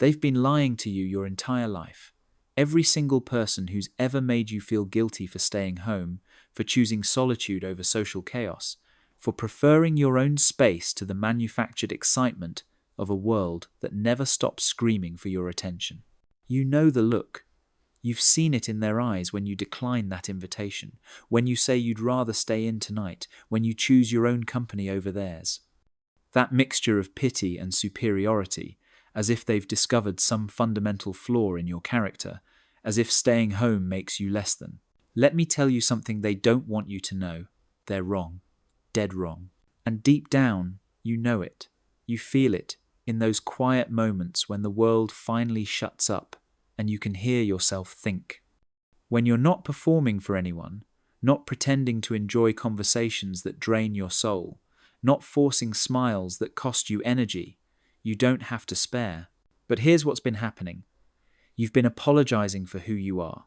They've been lying to you your entire life. Every single person who's ever made you feel guilty for staying home, for choosing solitude over social chaos, for preferring your own space to the manufactured excitement of a world that never stops screaming for your attention. You know the look. You've seen it in their eyes when you decline that invitation, when you say you'd rather stay in tonight, when you choose your own company over theirs. That mixture of pity and superiority, as if they've discovered some fundamental flaw in your character, as if staying home makes you less than. Let me tell you something they don't want you to know. They're wrong. Dead wrong. And deep down, you know it. You feel it in those quiet moments when the world finally shuts up and you can hear yourself think. When you're not performing for anyone, not pretending to enjoy conversations that drain your soul, not forcing smiles that cost you energy, you don't have to spare. But here's what's been happening. You've been apologizing for who you are.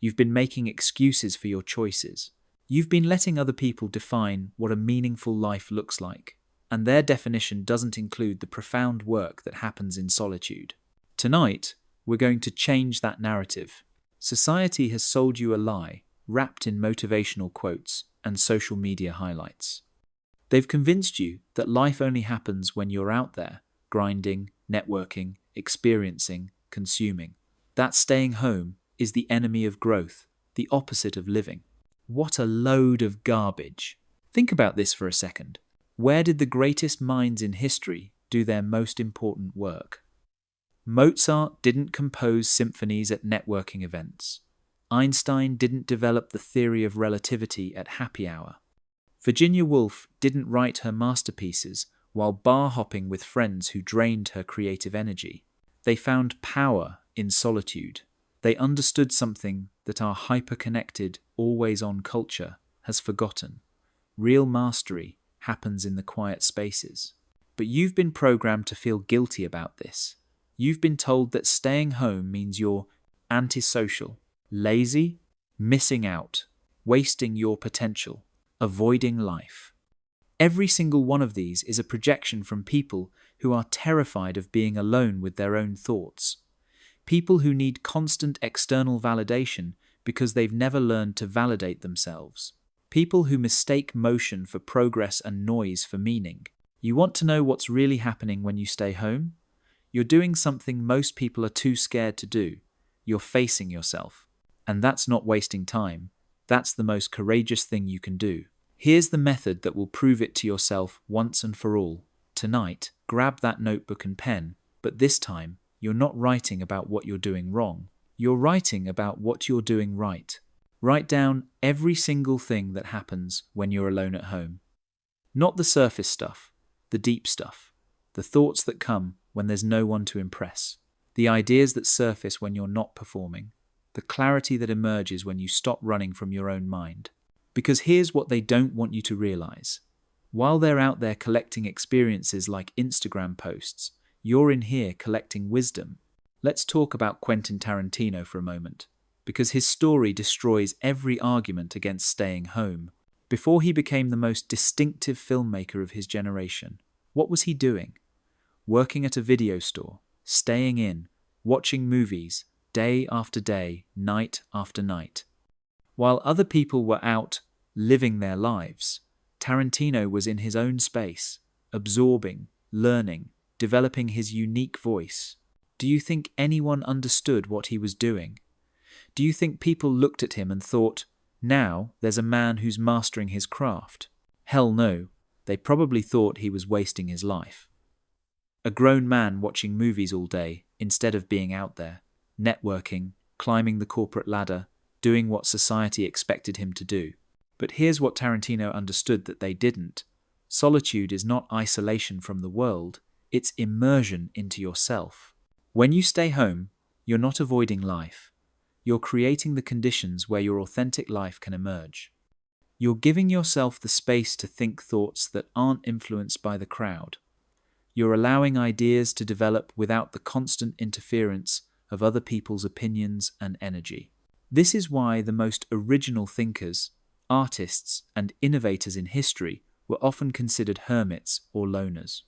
You've been making excuses for your choices. You've been letting other people define what a meaningful life looks like, and their definition doesn't include the profound work that happens in solitude. Tonight, we're going to change that narrative. Society has sold you a lie, wrapped in motivational quotes and social media highlights. They've convinced you that life only happens when you're out there, grinding, networking, experiencing, consuming. That staying home is the enemy of growth, the opposite of living. What a load of garbage. Think about this for a second. Where did the greatest minds in history do their most important work? Mozart didn't compose symphonies at networking events. Einstein didn't develop the theory of relativity at happy hour. Virginia Woolf didn't write her masterpieces while bar hopping with friends who drained her creative energy. They found power in solitude. They understood something that our hyper-connected, always-on culture has forgotten. Real mastery happens in the quiet spaces. But you've been programmed to feel guilty about this. You've been told that staying home means you're antisocial, lazy, missing out, wasting your potential, avoiding life. Every single one of these is a projection from people who are terrified of being alone with their own thoughts. People who need constant external validation because they've never learned to validate themselves. People who mistake motion for progress and noise for meaning. You want to know what's really happening when you stay home? You're doing something most people are too scared to do. You're facing yourself. And that's not wasting time. That's the most courageous thing you can do. Here's the method that will prove it to yourself once and for all. Tonight, grab that notebook and pen, but this time, you're not writing about what you're doing wrong. You're writing about what you're doing right. Write down every single thing that happens when you're alone at home. Not the surface stuff, the deep stuff, the thoughts that come when there's no one to impress, the ideas that surface when you're not performing, the clarity that emerges when you stop running from your own mind. Because here's what they don't want you to realize. While they're out there collecting experiences like Instagram posts, you're in here collecting wisdom. Let's talk about Quentin Tarantino for a moment, because his story destroys every argument against staying home. Before he became the most distinctive filmmaker of his generation, what was he doing? Working at a video store, staying in, watching movies, day after day, night after night. While other people were out living their lives, Tarantino was in his own space, absorbing, learning, developing his unique voice. Do you think anyone understood what he was doing? Do you think people looked at him and thought, now there's a man who's mastering his craft? Hell no, they probably thought he was wasting his life. A grown man watching movies all day instead of being out there, networking, climbing the corporate ladder, doing what society expected him to do. But here's what Tarantino understood that they didn't. Solitude is not isolation from the world, it's immersion into yourself. When you stay home, you're not avoiding life. You're creating the conditions where your authentic life can emerge. You're giving yourself the space to think thoughts that aren't influenced by the crowd. You're allowing ideas to develop without the constant interference of other people's opinions and energy. This is why the most original thinkers, artists, and innovators in history were often considered hermits or loners.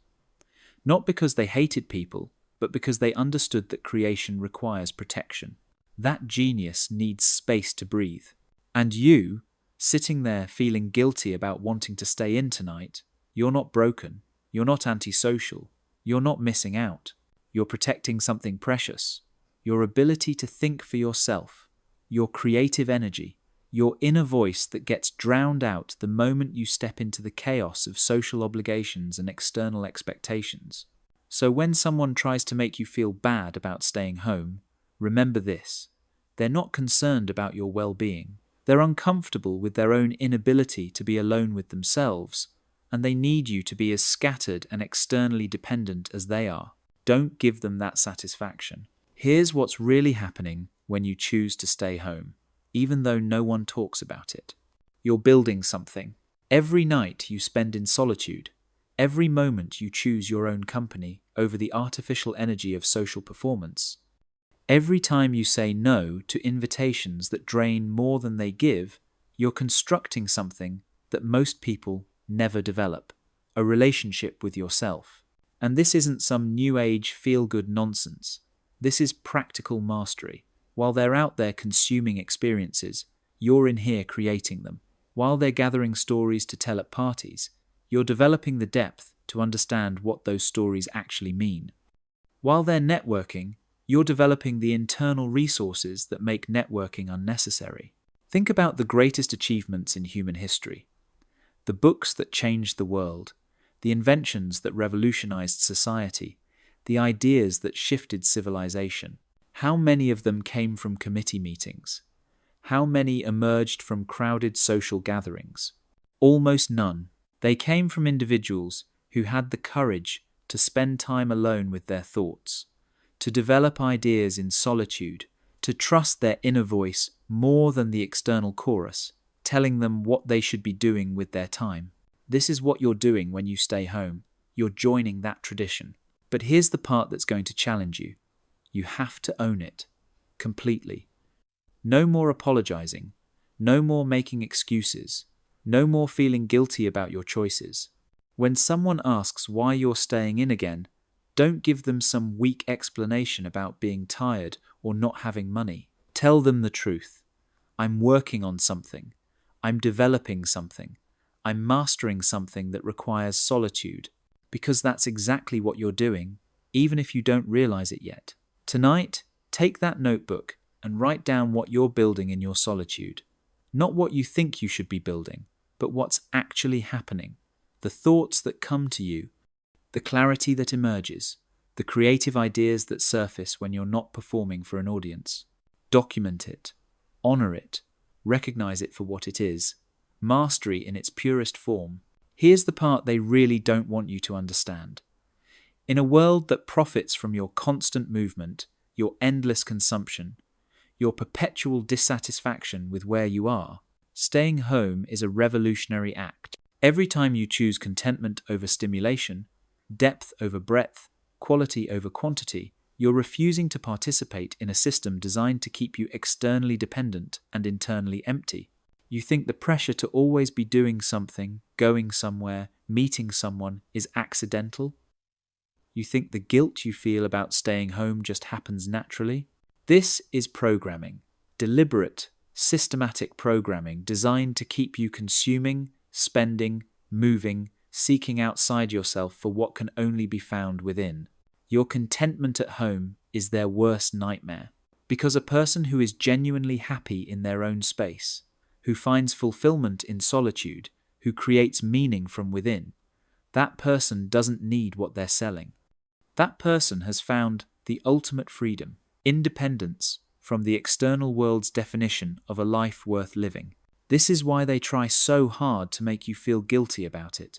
Not because they hated people, but because they understood that creation requires protection. That genius needs space to breathe. And you, sitting there feeling guilty about wanting to stay in tonight, you're not broken, you're not antisocial, you're not missing out. You're protecting something precious. Your ability to think for yourself, your creative energy, your inner voice that gets drowned out the moment you step into the chaos of social obligations and external expectations. So when someone tries to make you feel bad about staying home, remember this: they're not concerned about your well-being. They're uncomfortable with their own inability to be alone with themselves, and they need you to be as scattered and externally dependent as they are. Don't give them that satisfaction. Here's what's really happening when you choose to stay home, even though no one talks about it. You're building something. Every night you spend in solitude, every moment you choose your own company over the artificial energy of social performance, every time you say no to invitations that drain more than they give, you're constructing something that most people never develop: a relationship with yourself. And this isn't some new age feel-good nonsense. This is practical mastery. While they're out there consuming experiences, you're in here creating them. While they're gathering stories to tell at parties, you're developing the depth to understand what those stories actually mean. While they're networking, you're developing the internal resources that make networking unnecessary. Think about the greatest achievements in human history. The books that changed the world, the inventions that revolutionized society, the ideas that shifted civilization. How many of them came from committee meetings? How many emerged from crowded social gatherings? Almost none. They came from individuals who had the courage to spend time alone with their thoughts, to develop ideas in solitude, to trust their inner voice more than the external chorus, telling them what they should be doing with their time. This is what you're doing when you stay home. You're joining that tradition. But here's the part that's going to challenge you. You have to own it. Completely. No more apologizing. No more making excuses. No more feeling guilty about your choices. When someone asks why you're staying in again, don't give them some weak explanation about being tired or not having money. Tell them the truth. I'm working on something. I'm developing something. I'm mastering something that requires solitude. Because that's exactly what you're doing, even if you don't realize it yet. Tonight, take that notebook and write down what you're building in your solitude. Not what you think you should be building, but what's actually happening. The thoughts that come to you, the clarity that emerges, the creative ideas that surface when you're not performing for an audience. Document it, honor it, recognize it for what it is. Mastery in its purest form. Here's the part they really don't want you to understand. In a world that profits from your constant movement, your endless consumption, your perpetual dissatisfaction with where you are, staying home is a revolutionary act. Every time you choose contentment over stimulation, depth over breadth, quality over quantity, you're refusing to participate in a system designed to keep you externally dependent and internally empty. You think the pressure to always be doing something, going somewhere, meeting someone is accidental? You think the guilt you feel about staying home just happens naturally? This is programming. Deliberate, systematic programming designed to keep you consuming, spending, moving, seeking outside yourself for what can only be found within. Your contentment at home is their worst nightmare. Because a person who is genuinely happy in their own space, who finds fulfillment in solitude, who creates meaning from within, that person doesn't need what they're selling. That person has found the ultimate freedom, independence from the external world's definition of a life worth living. This is why they try so hard to make you feel guilty about it.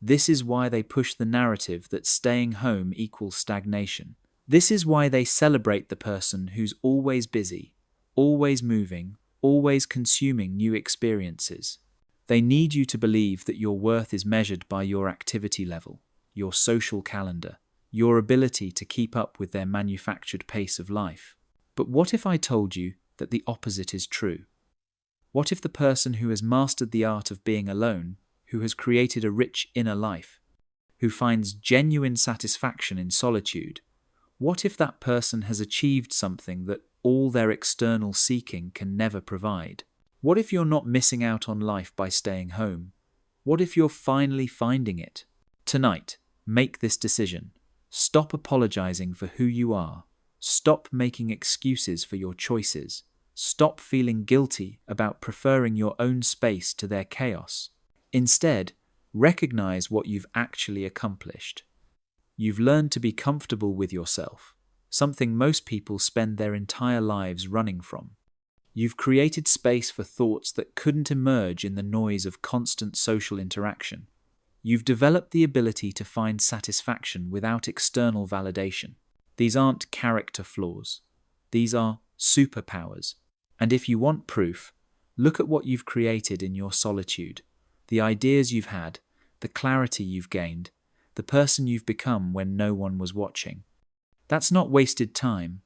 This is why they push the narrative that staying home equals stagnation. This is why they celebrate the person who's always busy, always moving, always consuming new experiences. They need you to believe that your worth is measured by your activity level, your social calendar, your ability to keep up with their manufactured pace of life. But what if I told you that the opposite is true? What if the person who has mastered the art of being alone, who has created a rich inner life, who finds genuine satisfaction in solitude, What if that person has achieved something that all their external seeking can never provide? What if you're not missing out on life by staying home? What if you're finally finding it? Tonight, make this decision. Stop apologizing for who you are. Stop making excuses for your choices. Stop feeling guilty about preferring your own space to their chaos. Instead, recognize what you've actually accomplished. You've learned to be comfortable with yourself, something most people spend their entire lives running from. You've created space for thoughts that couldn't emerge in the noise of constant social interaction. You've developed the ability to find satisfaction without external validation. These aren't character flaws. These are superpowers. And if you want proof, look at what you've created in your solitude, the ideas you've had, the clarity you've gained, the person you've become when no one was watching. That's not wasted time.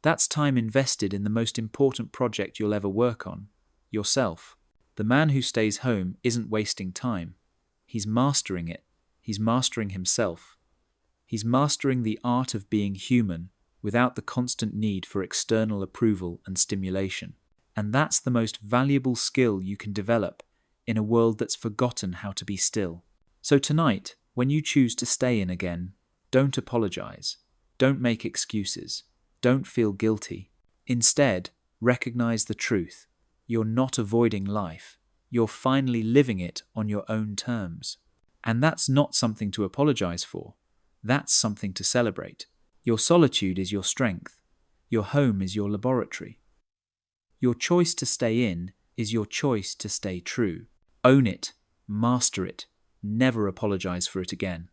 That's time invested in the most important project you'll ever work on, yourself. The man who stays home isn't wasting time. He's mastering it. He's mastering himself. He's mastering the art of being human without the constant need for external approval and stimulation. And that's the most valuable skill you can develop in a world that's forgotten how to be still. So tonight, when you choose to stay in again, don't apologize. Don't make excuses. Don't feel guilty. Instead, recognize the truth. You're not avoiding life. You're finally living it on your own terms. And that's not something to apologize for. That's something to celebrate. Your solitude is your strength. Your home is your laboratory. Your choice to stay in is your choice to stay true. Own it. Master it. Never apologize for it again.